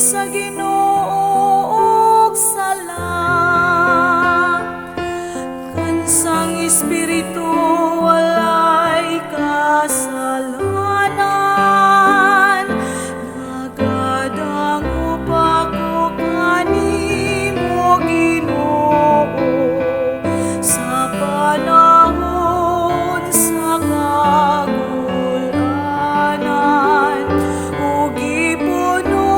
sa Ginoo og sala. Kansang Espiritu walay kasalanan, nagadango pa ko kanimo Ginoo sa panahon sa kagulanan. Ug ipuno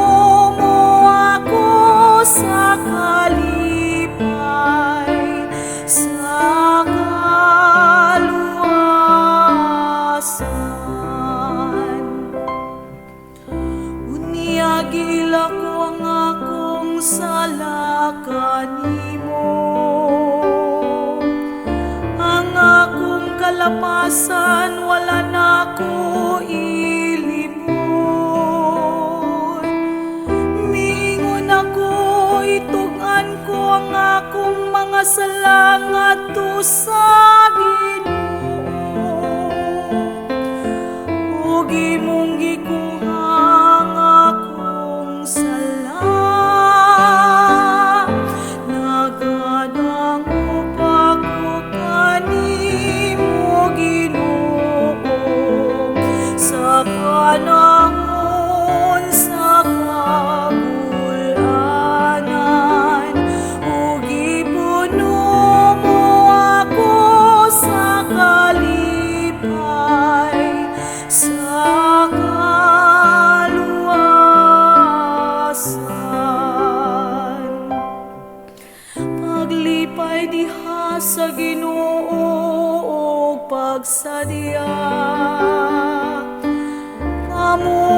mo ako sa kalipay, sa kaluwasan. Unyagila ko ang akong sala kanimo, ang akong kalapasan wala na ko ilimot. Mingon ako, itugan ko ang akong mga sala ngadto sa Ginoo. Ug imong gikuha ang akong sala, nagadango pa ko kanimo Ginoo sa panahon sa kagulanan. Ug ipuno mo ako sa kalipay, sa kaluwasan. Paglipay diha sa Ginoo og pagsadya, kamo